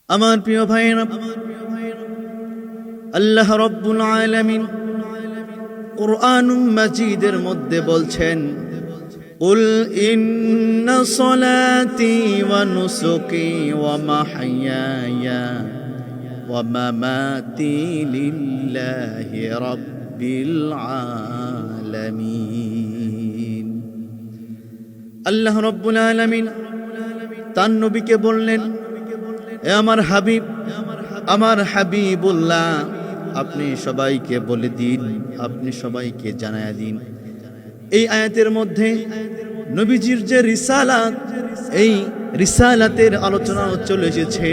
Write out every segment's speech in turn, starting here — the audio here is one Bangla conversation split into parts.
আমার প্রিয় ভাইরা, আল্লাহ রাব্বুল আলামিন কুরআনুল মাজিদের মধ্যে বলছেন, কুল ইন্না সলাতি ওয়া নুসুকি ওয়া মাহইয়ায়া ওয়া মামাতি লিল্লাহি রাব্বিল আলামিন। আল্লাহ রাব্বুল আলামিন তার নবীকে বললেন, এ আমার হাবিব, আমার হাবিবুল্লাহ, আপনি সবাইকে বলে দিন, আপনি সবাইকে জানায়া দিন। এই আয়াতের মধ্যে নবীজির যে রিসালাত, এই রিসালাতের আলোচনা চলে এসেছে।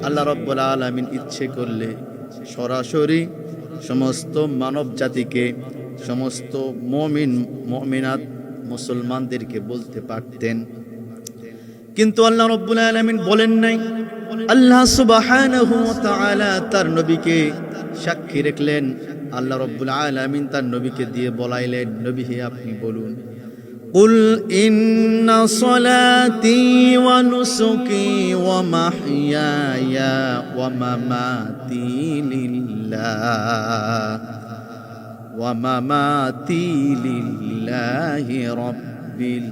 আল্লাহ রাব্বুল আলামিন ইচ্ছে করলে সরাসরি সমস্ত মানব জাতিকে, সমস্ত মুমিন মুমিনাত মুসলমানদেরকে বলতে পারতেন, কিন্তু আল্লাহ রাব্বুল আলামিন বলেন নাই। আল্লাহ সুবহানাহু ওয়া তাআলা তার নবীকে সাক্ষী রাখলেন। আল্লাহ রাব্বুল আলামিন তার নবীকে দিয়ে বলাইলেন, নবী হে আপনি বলুন, কুল ইন্না সলাতি ওয়া নুসুকি ওয়া মাহইয়ায়া ওয়া মামাতি লিল্লাহি রাব্বিল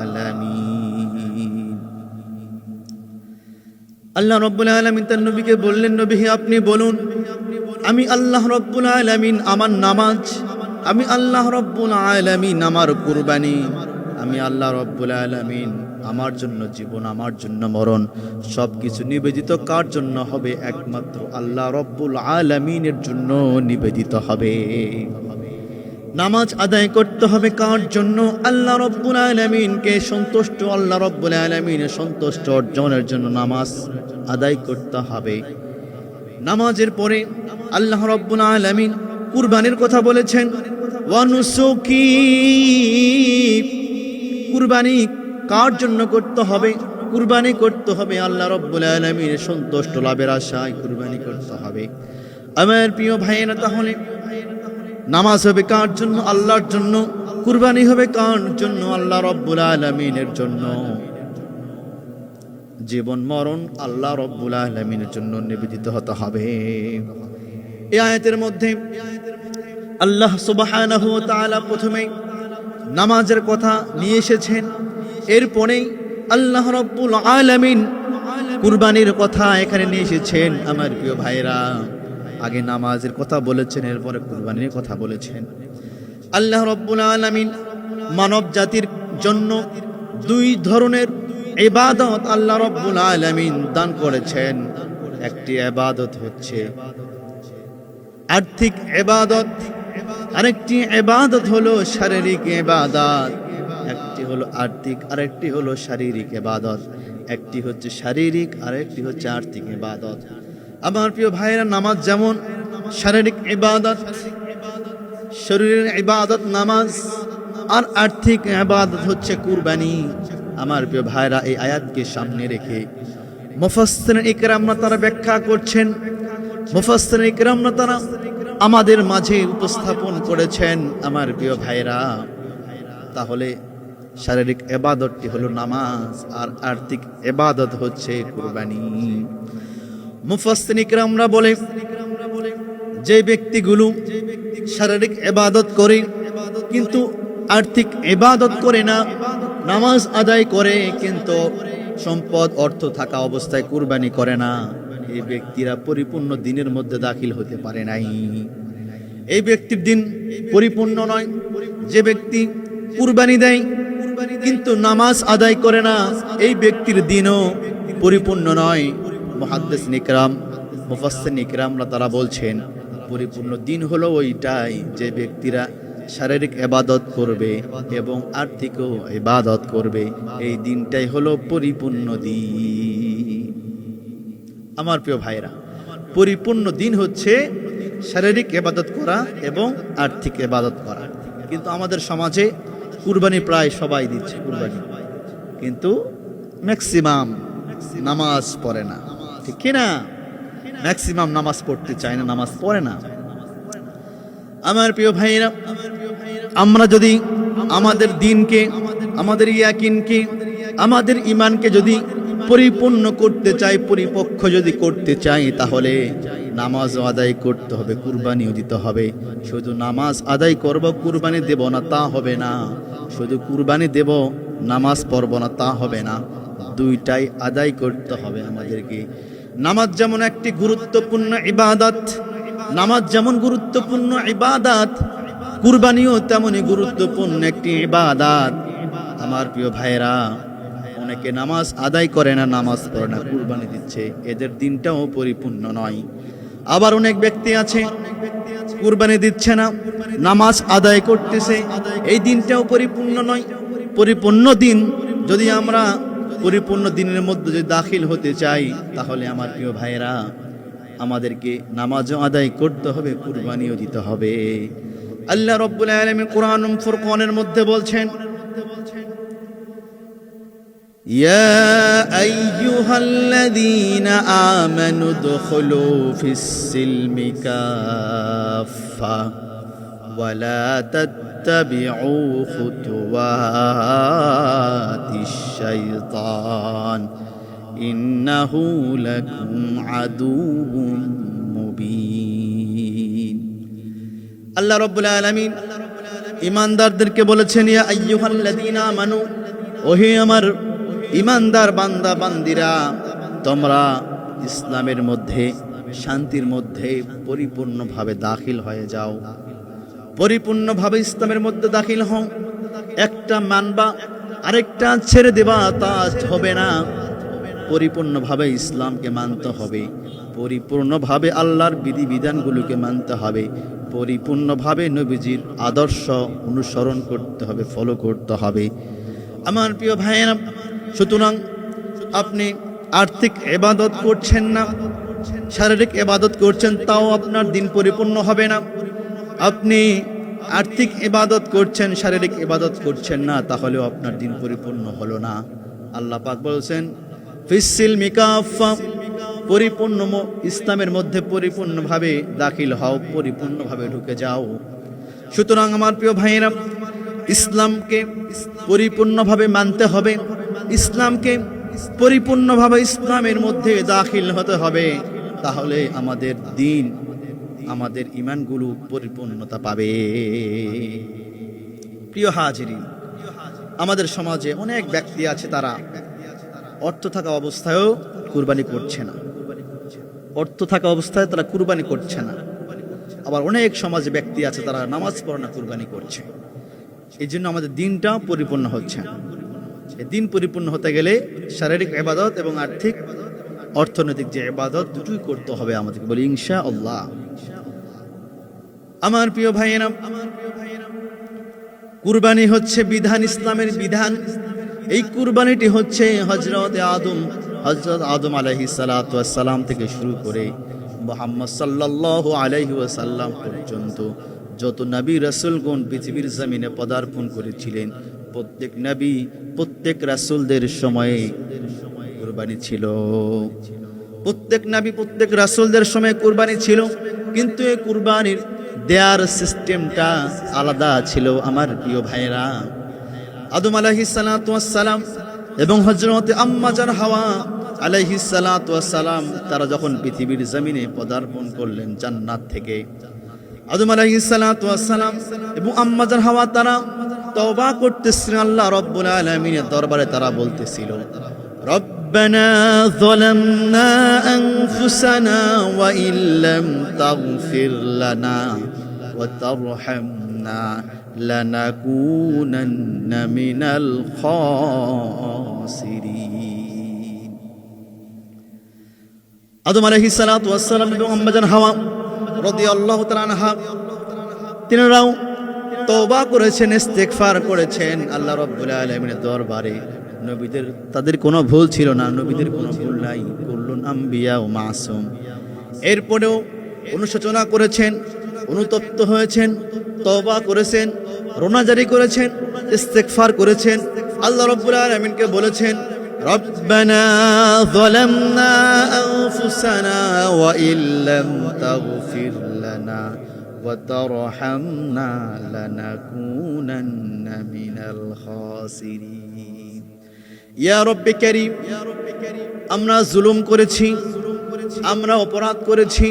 আলামিন। আল্লাহ রাব্বুল আলামিন তার নবীকে বললেন, নবী হে আপনি বলুন, আমি আল্লাহ রাব্বুল আলামিন আমার নামাজ, আমি আল্লাহ রাব্বুল আলামিন আমার কুরবানি, আমি আল্লাহ রাব্বুল আলামিন আমার জন্য জীবন, আমার জন্য মরণ, সবকিছু নিবেদিত কার জন্য হবে? একমাত্র আল্লাহ রাব্বুল আলামিনের জন্য নিবেদিত হবে। নামাজ আদায় করতে হবে কার জন্য? আল্লাহ রাব্বুল আলামিনকে সন্তুষ্ট, আল্লাহ রাব্বুল আলামিনের সন্তুষ্ট অর্জনের জন্য নামাজ আদায় করতে হবে। নামাজের পরে আল্লাহ রাব্বুল আলামিন কুরবানির কথা বলেছেন, ওয়া নুসুকি, কুরবানি কার জন্য করতে হবে? কুরবানি করতে হবে আল্লাহ রাব্বুল আলামিনের সন্তুষ্ট লাভের আশায় কুরবানি করতে হবে। আমার প্রিয় ভাইয়েরা, তাহলে নামাজ হবে কার জন্য? আল্লাহর জন্য। কুরবানি হবে কার জন্য? আল্লাহ রাব্বুল আলামিনের জন্য। জীবন মরণ আল্লাহ রাব্বুল আলামিনের জন্য নিবেদিত হতে হবে। এই আয়াতের মধ্যে আল্লাহ সুবহানাহু ওয়া তাআলা প্রথমে নামাজের কথা নিয়ে এসেছেন, এরপরেই আল্লাহ রাব্বুল আলামিন কুরবানির কথা এখানে নিয়ে এসেছেন। আমার প্রিয় ভাইরা, আগে নামাজের কথা বলেছেন, এরপরে কুরবানির কথা বলেছেন। আল্লাহ রাব্বুল আলামিন মানব জাতির জন্য দুই ধরনের ইবাদত আল্লাহ রাব্বুল আলামিন দান করেছেন। একটি ইবাদত হচ্ছে আর্থিক ইবাদত, আরেকটি ইবাদত হলো শারীরিক ইবাদত। একটি হলো আর্থিক, আরেকটি হলো শারীরিক ইবাদত। একটি হচ্ছে শারীরিক, আরেকটি হচ্ছে আর্থিক ইবাদত। আমার প্রিয় ভাইরা, নামাজ যেমন শারীরিক ইবাদত, শরীরের ইবাদত নামাজ, আর আর্থিক ইবাদত হচ্ছে কুরবানি। আমার প্রিয় ভাইরা, এই আয়াতকে সামনে রেখে মুফাসসিরিন ইকরামরা তারা ব্যাখ্যা করছেন, মুফাসসিরিন ইকরামরা তারা আমাদের মাঝে উপস্থাপন করেছেন। আমার প্রিয় ভাইরা, তাহলে শারীরিক ইবাদতটি হলো নামাজ, আর আর্থিক ইবাদত হচ্ছে কুরবানি। মুফাসসিরিন ইকরামরা বলে, যে ব্যক্তিগুলো শারীরিক ইবাদত করে কিন্তু আর্থিক ইবাদত করে না, নামাজ আদায় করে কিন্তু সম্পদ অর্থ থাকা অবস্থায় কুরবানি করে না, এই ব্যক্তিরা পরিপূর্ণ দিনের মধ্যে দাখিল হতে পারে নাই। এই ব্যক্তির দিন পরিপূর্ণ নয়। যে ব্যক্তি কুরবানি দেয় কিন্তু নামাজ আদায় করে না, এই ব্যক্তির দিনও পরিপূর্ণ নয়। মুহাদ্দিসিন ইকরাম, মুফাসসিরিন ইকরামরা তারা বলছেন, পরিপূর্ণ দিন হলো ওইটাই যে ব্যক্তিরা শারীরিক ইবাদত করবে এবং আর্থিকও ইবাদত করবে, এই দিনটাই হলো পরিপূর্ণ দিন। আমার প্রিয় ভাইরা, পরিপূর্ণ দিন হচ্ছে শারীরিক ইবাদত করা এবং আর্থিক ইবাদত করা। কিন্তু আমাদের সমাজে কুরবানি প্রায় সবাই দিচ্ছে কুরবানি, কিন্তু ম্যাক্সিমাম নামাজ পড়ে না, ঠিক কিনা? ম্যাক্সিমাম নামাজ পড়তে চায় না, নামাজ পড়ে না। আমার প্রিয় ভাইরা, আমরা যদি আমাদের দিনকে, আমাদের ইয়াকিনকে, আমাদের ইমানকে যদি পরিপূর্ণ করতে চাই, পরিপক্ক যদি করতে চাই, তাহলে নামাজ আদায় করতে হবে, কুরবানিও দিতে হবে। শুধু নামাজ আদায় করব, কুরবানি দেব না, তা হবে না। শুধু কুরবানি দেব, নামাজ পড়ব না, তা হবে না। দুইটাই আদায় করতে হবে আমাদেরকে। নামাজ যেমন একটি গুরুত্বপূর্ণ ইবাদত, নামাজ যেমন গুরুত্বপূর্ণ ইবাদত, কুরবানিও তেমনই গুরুত্বপূর্ণ একটি ইবাদত। আমার প্রিয় ভাইরা, অনেকে নামাজ আদায় করে না, নামাজ পড়ে না, কুরবানি দিচ্ছে, এদের দিনটাও পরিপূর্ণ নয়। আবার অনেক ব্যক্তি আছে কুরবানি দিচ্ছে না, নামাজ আদায় করতেছে, এই দিনটাও পরিপূর্ণ নয়। পরিপূর্ণ দিন যদি আমরা পরিপূর্ণ দিনের মধ্যে যদি দাখিল হতে চাই, তাহলে আমার প্রিয় ভাইরা, আমাদেরকে নামাজও আদায় করতে হবে, কুরবানিও দিতে হবে। আল্লাহ রাব্বুল আলামিন কুরআন ফুরকানের মধ্যে বলছেন, ইয়া আইয়ুহাল্লাযীনা আমানু দুখুলু ফিস-সিলমি কাফা ওয়া লা তাত্তাবিউ খুতুওয়াতিশ শাইতান ইন্নাহু লাকুম আদুউম মুবিন। আল্লাহ রাব্বুল আলামিন ঈমানদারদেরকে বলেছেন, ইয়া আইয়ুহাল্লাযীনা আমানু, ওহে আমার ঈমানদার বান্দা বান্দিরা, তোমরা ইসলামের মধ্যে, শান্তির মধ্যে পরিপূর্ণভাবে দাখিল হয়ে যাও, পরিপূর্ণভাবে ইসলামের মধ্যে দাখিল হও। একটা মানবা আরেকটা ছেড়ে দেবা, তা হবে না। পরিপূর্ণভাবে ইসলামকে মানতে হবে, পরিপূর্ণভাবে আল্লাহর বিধিবিধানগুলোকে মানতে হবে, পরিপূর্ণভাবে নবীজির আদর্শ অনুসরণ করতে হবে, ফলো করতে হবে। আমার প্রিয় ভাইয়েরা, সুতরাং আপনি আর্থিক ইবাদত করছেন না, শারীরিক ইবাদত করছেন, তাও আপনার দিন পরিপূর্ণ হবে না। আপনি আর্থিক ইবাদত করছেন, শারীরিক ইবাদত করছেন না, তাহলেও আপনার দিন পরিপূর্ণ হলো না। আল্লাহ পাক বলছেন, ফিস-সিলমি কাফা, পরিপূর্ণ ইসলামের মধ্যে পরিপূর্ণভাবে দাখিল হও, পরিপূর্ণভাবে ঢুকে যাও। সুতরাং আমার প্রিয় ভাইয়েরা, ইসলামকে পরিপূর্ণভাবে মানতে হবে, ইসলামকে পরিপূর্ণভাবে ইসলামের মধ্যে দাখিল হতে হবে, তাহলে আমাদের দিন, আমাদের ঈমানগুলো পরিপূর্ণতা পাবে। প্রিয় হাজিরিন, আমাদের সমাজে অনেক ব্যক্তি আছে, তারা অর্থ থাকা অবস্থায়ও কুরবানি করছে না, অর্থ থাকা অবস্থায় তারা কুরবানি করছে না। আবার অনেক সমাজে ব্যক্তি আছে, তারা নামাজ পড়ে না, কুরবানি করছে। এই জন্য আমাদের দিনটা পরিপূর্ণ হচ্ছে না। এই দিন পরিপূর্ণ হতে গেলে শারীরিক ইবাদত এবং আর্থিক অর্থনৈতিক যে ইবাদত, দুটোই করতে হবে আমাদেরকে, বলি ইনশাআল্লাহ। আমার প্রিয় ভাইয়েরা, কুরবানি হচ্ছে বিধান, ইসলামের বিধান। এই কুরবানিটি হচ্ছে হযরত আদম আলাইহিস সালাতু ওয়াস সালাম থেকে শুরু করে মুহাম্মদ সাল্লাল্লাহু আলাইহি ওয়াসাল্লাম পর্যন্ত যত নবী রাসূলগণ পৃথিবীর জমিনে পদার্পণ করেছিলেন, প্রত্যেক নবী, প্রত্যেক রাসূলদের সময়ে কুরবানি ছিল। প্রত্যেক নবী, প্রত্যেক রাসূলদের সময় কুরবানি ছিল, কিন্তু এই কুরবানির দেয়ার সিস্টেমটা আলাদা ছিল। আমার প্রিয় ভাইরা, আদম আলাইহিস সালাতু ওয়াস সালাম এবং হযরত আম্মা জান হাওয়া আলাইহিস সালাতু ওয়াস সালাম, তারা যখন পৃথিবীর জমিনে পদার্পণ করলেন জান্নাত থেকে, আদম আলাইহিস সালাতু ওয়াস সালাম এবং আম্মা জান হাওয়া, তারা তওবা করতেছিলেন আল্লাহ রাব্বুল আলামিনের দরবারে। তারা বলতেছিল, রব্বানা যালামনা আনফুসানা ওয়া ইল্লাম তাগফির লানা ওয়া তারহামনা লানাকুনান্না মিনাল খাসিরিন। আদম আলাইহিস সালাতু ওয়াস সালাম এবং আম্মা জান হাওয়া রাদিয়াল্লাহু তাআলা আনহা, তিনারাও তওবা করেছেন, ইস্তেগফার করেছেন আল্লাহ রাব্বুল আলামিনের দরবারে। নবীদের, তাদের কোনো ভুল ছিল না, নবীদের কোনো ভুল নাই, কুল্লুন আম্বিয়া ও মাসুম। এরপরেও অনুশোচনা করেছেন, অনুতপ্ত হয়েছেন, তওবা করেছেন, রোনাজারি করেছেন, ইস্তেগফার করেছেন। আল্লাহ রাব্বুল আলামিনকে বলেছেন, রব্বানা যালামনা আনফুসানা ওয়া ইল্লাম তাগফির লানা ওয়া তারহামনা লানাকুনান্না মিনাল খাসিরিন। ইয়া রব্বে কারীম, আমরা জুলুম করেছি, আমরা অপরাধ করেছি,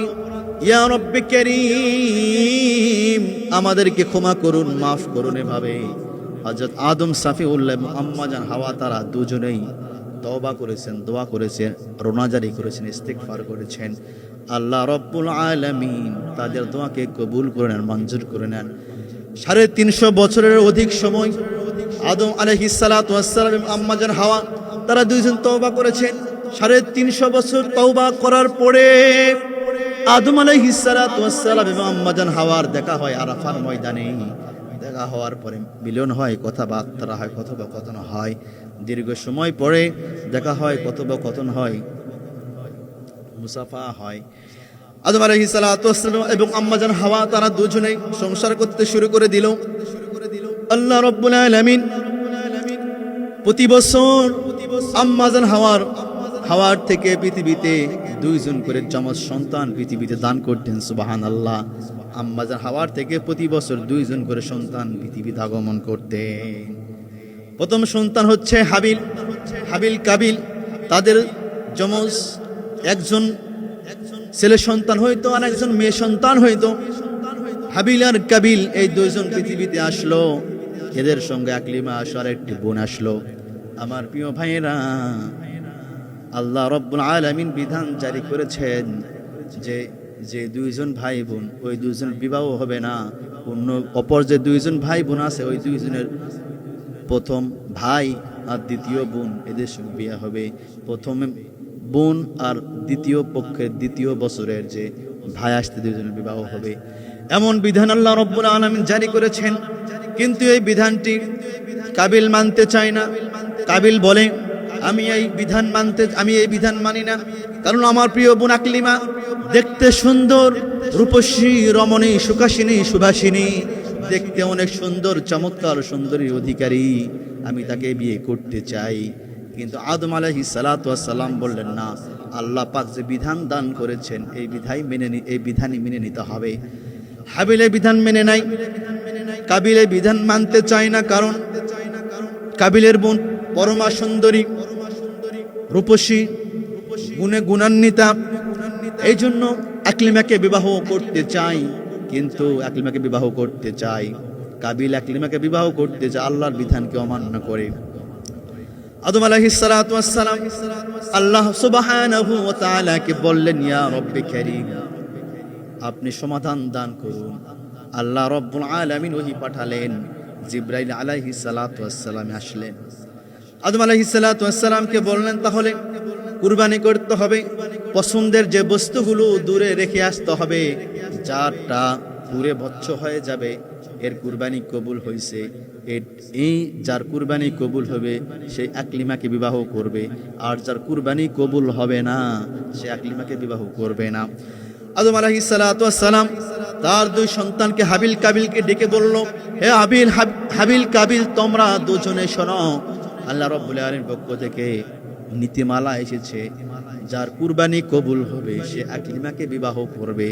ইয়া রব্বে কারীম আমাদেরকে ক্ষমা করুন, মাফ করুন। এভাবে হযরত আদম সাফিউল্লাহ এবং আম্মা জান হাওয়া তারা দুজনেই তওবা করেছেন, দোয়া করেছেন, রোনাজারি করেছেন, ইস্তিগফার করেছেন। আল্লাহ রব্বুল আলামিন তাদের দোয়াকে কবুল করে নেন, মঞ্জুর করে নেন। 350 বছরের অধিক সময় আদম আলাইহিস সালাতু ওয়াস সালাম এবং আম্মা জান হাওয়া তারা দুইজন তওবা করেছেন। 350 বছর তওবা করার পরে আদম আলাইহিস সালাতু ওয়াস সালাম এবং আম্মা জান হাওয়ার দেখা হয় আরাফার ময়দানে। দেখা হওয়ার পরে মিলন হয়, কথাবার্তা হয়, কথোপকথন হয়। দীর্ঘ সময় পরে দেখা হয়, কথোপকথন হয়, মুসাফা হয়। আদম আলাইহিস সালাতু ওয়াস সালাম এবং আম্মা জান হাওয়া তারা দুজনেই সংসার করতে শুরু করে দিল। আল্লাহ রাব্বুল আলামিন প্রতি বছর আম্মা জান হাওয়ার থেকে পৃথিবীতে দুইজন করে যমজ সন্তান পৃথিবীতে দান করতেন। সুবহানাল্লাহ। আম্মা জান হাওয়ার থেকে প্রতি বছর দুইজন করে সন্তান পৃথিবীতে আগমন করতেন। প্রথম সন্তান হচ্ছে হাবিল কাবিল। তাদের যমজ একজন ছেলে সন্তান হইতো আর একজন মেয়ে সন্তান হইতো। হাবিল আর কাবিল এই দুইজন পৃথিবীতে আসলো। এদের সঙ্গে আকলিমা আসলো, আর একটি বোন আসলো। আমার প্রিয় ভাইয়েরা, আল্লাহ রব্বুল আলামিন বিধান জারি করেছেন যে দুইজন ভাই বোন, ওই দুইজন বিবাহ হবে না। অপর যে দুইজন ভাই বোন আছে, ওই দুইজনের প্রথম ভাই আর দ্বিতীয় বোন এদের সঙ্গে বিয়ে হবে। প্রথম বোন আর দ্বিতীয় পক্ষের দ্বিতীয় বছরের যে ভাই আসতে দুইজনের বিবাহ হবে, এমন বিধান আল্লাহ রব্বুল আলামিন জারি করেছেন। কিন্তু এই বিধানটি কাবিল মানতে চায় না। কাবিল বলে, আমি এই বিধান মানি না, কারণ আমার প্রিয় বোন আকলিমা দেখতে সুন্দর, রূপসী, রমণী, সুখাসিনী, সুভাসিনী, দেখতে অনেক সুন্দর, চমৎকার সুন্দরী অধিকারী, আমি তাকে বিয়ে করতে চাই। কিন্তু আদম আলাইহিস সালাতু ওয়াস সালাম বললেন, না, আল্লাহ পাক যে বিধান দান করেছেন এই বিধানই মেনে নিতে হবে। হাবিলের বিধান মেনে নাই, কাবিলের বিধান মানতে চায় না, কারণ কাবিলের বোন পরমা সুন্দরী, রূপসী, গুণে গুণান্বিতা। এই জন্য আকলিমাকে বিবাহ করতে চাই। কিন্তু আকলিমাকে বিবাহ করতে চাই, কাবিল আকলিমাকে বিবাহ করতে চায়, আল্লাহর বিধানকে অমান্য করে। আদম আলাইহিস সালাতু ওয়াস সালাম আল্লাহ সুবহানাহু ওয়া তাআলাকে বললেন, ইয়া রব্বে কারীম, আপনি সমাধান দান করুন। আল্লাহ রব্বুল আলামিন ওহী পাঠালেন। জিবরাইল আলাইহিস সালাতু ওয়াস সালাম আসলেন। আদম আলাইহিস সালাতু ওয়াস সালামকে বললেন, তাহলে কুরবানি করতে হবে। পছন্দের যে বস্তুগুলো দূরে রেখে আসতে হবে, যারটা পুরে ভৎস হয়ে যাবে এর কুরবানি কবুল হয়েছে। এই যার কুরবানি কবুল হবে সেই আকলিমাকে বিবাহ করবে, আর যার কুরবানি কবুল হবে না সে আকলিমাকে বিবাহ করবে না। আদম আলাইহিস সালাতু ওয়াস সালাম তার দুই সন্তানকে হাবিল কাবিলকে ডেকে বলল, হে হাবিল কাবিল, তোমরা দুজনে শোনো, আল্লাহ রাব্বুল আলামিনের পক্ষ থেকে নীতিমালা এসেছে, যার কুরবানি কবুল হবে সে আকলিমাকে বিবাহ করবে,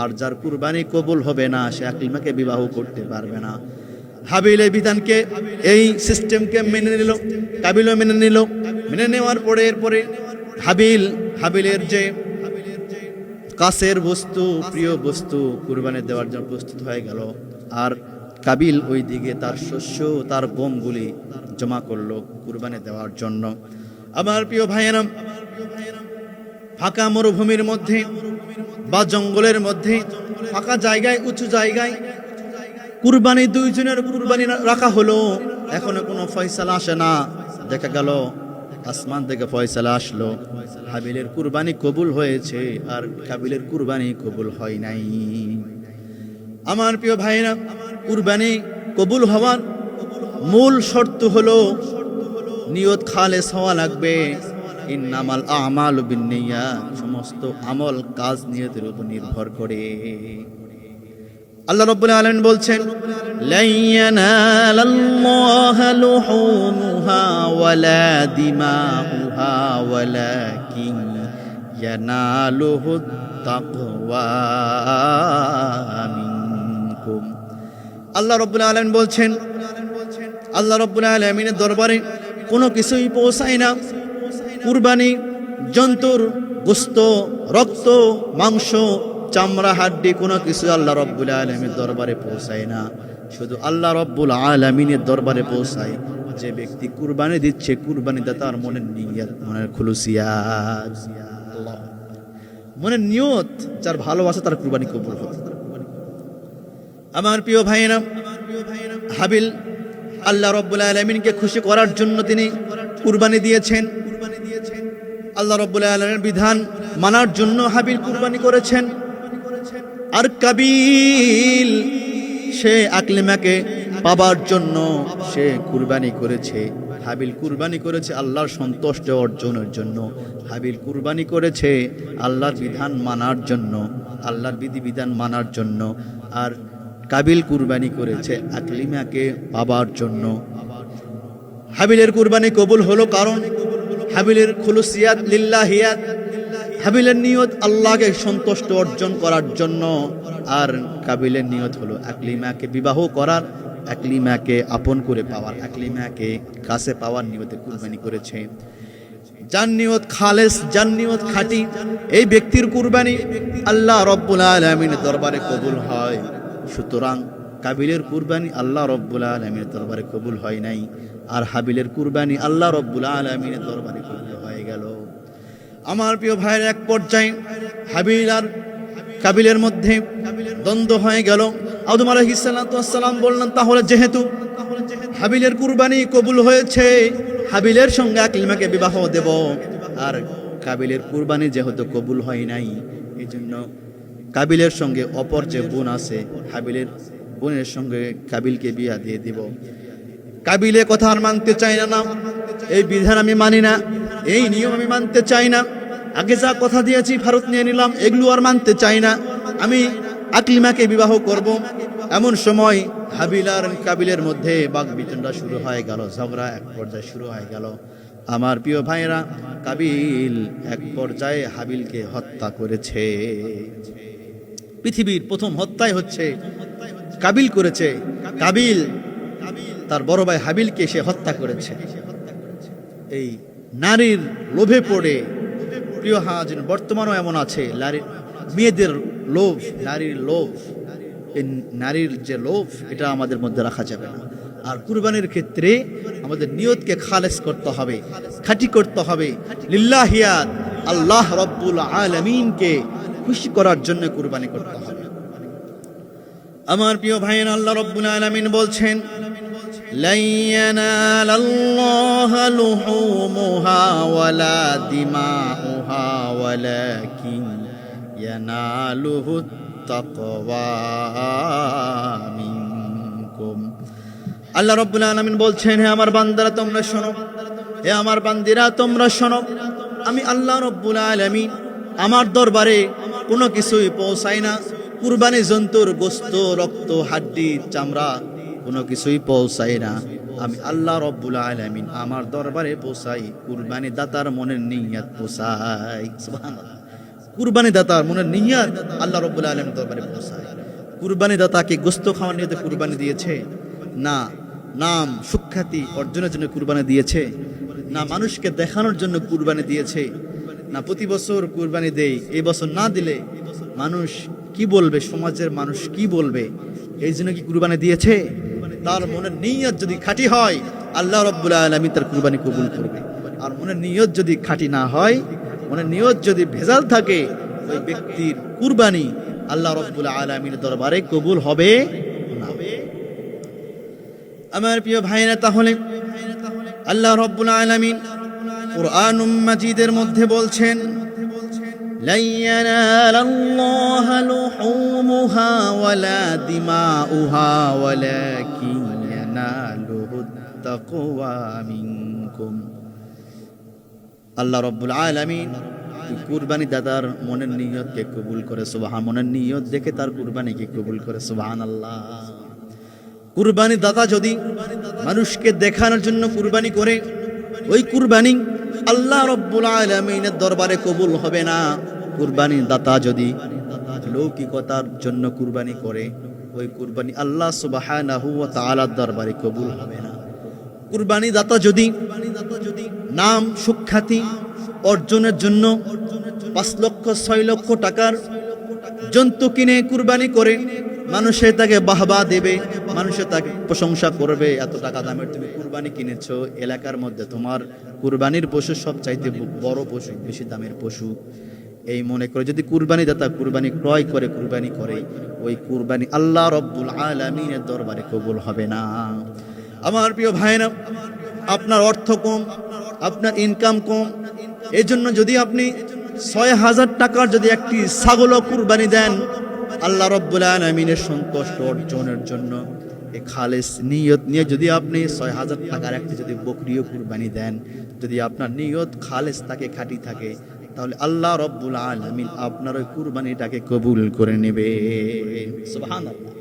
আর যার কুরবানি কবুল হবে না সে আকলিমাকে বিবাহ করতে পারবে না। হাবিল এই বিধানকে, এই সিস্টেমকে মেনে নিল, কাবিলও মেনে নিল। মেনে নেওয়ার পরে এরপরে হাবিলের যে কাছের বস্তু, প্রিয় বস্তু কুরবানি দেওয়ার জন্য প্রস্তুত হয়ে গেল, আর কাবিল ওই দিকে তার শস্য, তার গমগুলি জমা করলো কুরবানি দেওয়ার জন্য। আমার প্রিয় ভাইয়েরা, ফাঁকা মরুভূমির মধ্যে বা জঙ্গলের মধ্যে, ফাঁকা জায়গায়, উঁচু জায়গায় কুরবানি, দুইজনের কুরবানি রাখা হলো। এখনো কোনো ফয়সালা আসে না। দেখা গেল আসমান থেকে ফয়সালা আসলো, হাবিলের কুরবানি কবুল হয়েছে আর কাবিলের কুরবানি কবুল হয় নাই। আমার প্রিয় ভাইরা, কুরবানি কবুল হওয়ার মূল শর্ত হলো নিয়ত খালেস হওয়া লাগবে। ইন্নামাল আমালু বিন্নিয়াত, সমস্ত আমল কাজ নিয়তের উপর নির্ভর করে। আল্লাহ রাব্বুল আলামিন বলছেন, লা ইয়ানালাল্লাহা লুহুমুহা ওয়ালা দিমাউহা ওয়ালাকিন ইয়ানালুহুত তাকওয়া মিনকুম। আল্লাহ রাব্বুল আলামিন বলছেন, আল্লাহ রাব্বুল আলামিনের দরবারে কোনো কিছুই পৌঁছায় না। কুরবানি জন্তুর গোশত, রক্ত, মাংস, চামড়া, হাড্ডি কোনো কিছু আল্লাহ রব্বুল আলামিনের দরবারে পৌঁছায় না, শুধু আল্লাহ রব্বুল আলামিনের দরবারে পৌঁছায় যে ব্যক্তি কুরবানি দিচ্ছে, কুরবানি দাতার মনের নিয়ত, মনের খুলুসিয়াত, মনের নিয়ত যার ভালোবাসা তার কুরবানি কবুল হবে। আমার প্রিয় ভাইয়েরা, হাবিল আল্লাহ রব্বুল আলামিনকে খুশি করার জন্য তিনি কুরবানি দিয়েছেন। আল্লাহ রব্বুল আলামিনের বিধান মানার জন্য হাবিল কুরবানি করেছেন। আর কাবিল সে আকলিমাকে পাবার জন্য সে কুরবানি করেছে। হাবিল কুরবানি করেছে আল্লাহর সন্তুষ্ট অর্জনের জন্য। হাবিল কুরবানি করেছে আল্লাহর বিধান মানার জন্য, আল্লাহর বিধিবিধান মানার জন্য। আর কাবিল কুরবানি করেছে আকলিমাকে পাবার জন্য। হাবিলের কুরবানি কবুল হলো কারণ হাবিলের খুলুসিয়াত লিল্লাহিয়াত, হাবিলের নিয়ত আল্লাহকে সন্তুষ্ট অর্জন করার জন্য। আর কাবিলের নিয়ত হলো আকলিমাকে বিবাহ করার, আকলিমাকে আপন করে পাওয়ার, আকলিমাকে কাছে পাওয়ার নিয়তে কুরবানি করেছে। যার নিয়ত খালেস, যার নিয়ত খাঁটি, এই ব্যক্তির কুরবানি আল্লাহ রব্বুল আলামিনের দরবারে কবুল হয়। সুতরাং কাবিলের কুরবানি আল্লাহ রব্বুল আলামিনের দরবারে কবুল হয় নাই, আর হাবিলের কুরবানি আল্লাহ রব্বুল আলামিনের দরবারে কবুল হয়ে গেল। আমার প্রিয় ভাইয়ের, এক পর্যায়ে হাবিল আর কাবিলের মধ্যে দ্বন্দ্ব হয়ে গেল। আদম আলাইহিস সালাম বললেন, তাহলে যেহেতু হাবিলের কুরবানি কবুল হয়েছে, হাবিলের সঙ্গে আকলিমাকে বিবাহ দেব। আর কাবিলের কুরবানি যেহেতু কবুল হয় নাই, এই জন্য কাবিলের সঙ্গে অপর যে বোন আছে, হাবিলের বোনের সঙ্গে কাবিলকে বিয়া দিয়ে দিব। কাবিলে কথা আর মানতে চাই না, এই বিধান আমি মানি না, এই নিয়ম আমি মানতে চাই না, আগে যা কথা দিয়েছি ভারত নিয়ে নিলাম, এগুলো আর মানতে চাই না, আমি আকলিমাকে বিবাহ করব। এমন সময় হাবিল আর কাবিলের মধ্যে বাকবিতণ্ডা শুরু হয়ে গেল, ঝগড়া এক পর্যায়ে শুরু হয়ে গেল। আমার প্রিয় ভাইয়েরা, কাবিল এক পর্যায়ে হাবিলকে হত্যা করেছে। পৃথিবীর প্রথম হত্যাই হচ্ছে কাবিল করেছে। কাবিল তার বড় ভাই হাবিলকে সে হত্যা করেছে। এই নারীর লোভে পড়ে, প্রিয় হাজির, বর্তমানও এমন আছে, মেয়েদের লোভ, নারীর লোভ, এই নারীর যে লোভ, এটা আমাদের মধ্যে রাখা যাবে না। আর কুরবানির ক্ষেত্রে আমাদের নিয়তকে খালেস করতে হবে, খাঁটি করতে হবে, লিল্লাহিয়াত, আল্লাহ রব্বুল আলামিনকে খুশি করার জন্য কুরবানি করতে হবে। আমার প্রিয় ভাইয়ের, আল্লাহ রব্বুল আলামিন বলছেন, lan yanalallaha luhumuha ওয়ালা দিমাউহা ওয়ালাকিন ইয়ানালুহু তাকওয়া মিনকুম। আল্লাহ রব্বুল আলামিন বলছেন, হে আমার বান্দারা তোমরা শোনো, হে আমার বান্দিরা তোমরা শোনো, আমি আল্লাহ রব্বুল আলামিন আমার দরবারে কোনো কিছুই পৌঁছায় না। কুরবানি জন্তুর গোশত, রক্ত, হাড্ডি, চামড়া কোনো কিছুই পৌঁছায় না। আমি আল্লাহ রব্বুল আলামিন আমার দরবারে পৌঁছাই কুরবানি দাতার মনের নিয়ত পৌঁছাই। সুবহানাল্লাহ, কুরবানি দাতার মনের নিয়ত আল্লাহ রব্বুল আলামিন দরবারে পৌঁছায়। কুরবানি দাতাকে গোশত খাওয়ার নিয়তে কুরবানি দিয়েছে না, নাম সুখ্যাতি অর্জনের জন্য কুরবানি দিয়েছে না, মানুষকে দেখানোর জন্য কুরবানি দিয়েছে না, প্রতি বছর কুরবানি দেই, এই বছর না দিলে মানুষ কি বলবে, সমাজের মানুষ কি বলবে, এই জন্য কি কুরবানি দিয়েছে? তার মনের নিয়ত যদি খাঁটি হয়, আল্লাহ রাব্বুল আলামিন তার কুরবানি কবুল করবে। আর মনের নিয়ত যদি খাঁটি না হয়, মনের নিয়ত যদি ভেজাল থাকে, ওই ব্যক্তির কুরবানি আল্লাহ রাব্বুল আলামিনের দরবারে কবুল হবে না। আমার প্রিয় ভাইরা, তাহলে আল্লাহ রাব্বুল আলামিন কুরআনুম মাজিদের মধ্যে বলছেন, lan yanalallaha luhumuha ওয়ালা দিমাউহা ওয়ালাকিন ইয়ানালুহুত তাকওয়া মিনকুম। আল্লাহ রাব্বুল আলামিন কুরবানি দাতার মনের নিয়তকে কবুল করে। সুবহান, মনের নিয়ত দেখে তার কুরবানিকে কবুল করে। সুবহানাল্লাহ। কুরবানি দাতা যদি মানুষকে দেখানোর জন্য কুরবানি করে, ওই কুরবানি আল্লাহ রাব্বুল আলামিনের দরবারে কবুল হবে না। কুরবানি দাতা যদি লৌকিকতার জন্য কুরবানি করে, ওই কুরবানি আল্লাহ সুবহানাহু ওয়া তাআলার দরবারে কবুল হবে না। কুরবানি দাতা যদি নাম সুখ্যাতি অর্জনের জন্য 5 লক্ষ 6 লক্ষ টাকার জন্তু কিনে কুরবানি করে, মানুষে তাকে বাহবা দেবে, মানুষে তাকে প্রশংসা করবে, এত টাকা দামের তুমি কুরবানি কিনেছো, এলাকার মধ্যে তোমার কুরবানির পশু সবচাইতে বড় পশু, বেশি দামের পশু, এই মনে করে যদি কুরবানি দাতা কুরবানি ক্রয় করে কুরবানি করে, ওই কুরবানি আল্লাহ রব্বুল আলামিনের দরবারে কবুল হবে না। আমার প্রিয় ভাইরা, আপনার অর্থ কম, আপনার ইনকাম কম, এই জন্য যদি আপনি 6,000 টাকার যদি একটি ছাগল কুরবানি দেন, আল্লাহ রব্বুল আলামিনের সন্তুষ্ট অর্জনের জন্য এই খালেস নিয়ত নিয়ে যদি আপনি 6,000 টাকার একটি যদি বকরিও কুরবানি দেন, যদি আপনার নিয়ত খালেস থাকে, খাঁটি থাকে, তাহলে আল্লাহ রব্বুল আলামিন আপনার ওই কুরবানিটাকে কবুল করে নেবে। সুবহানাল্লাহ।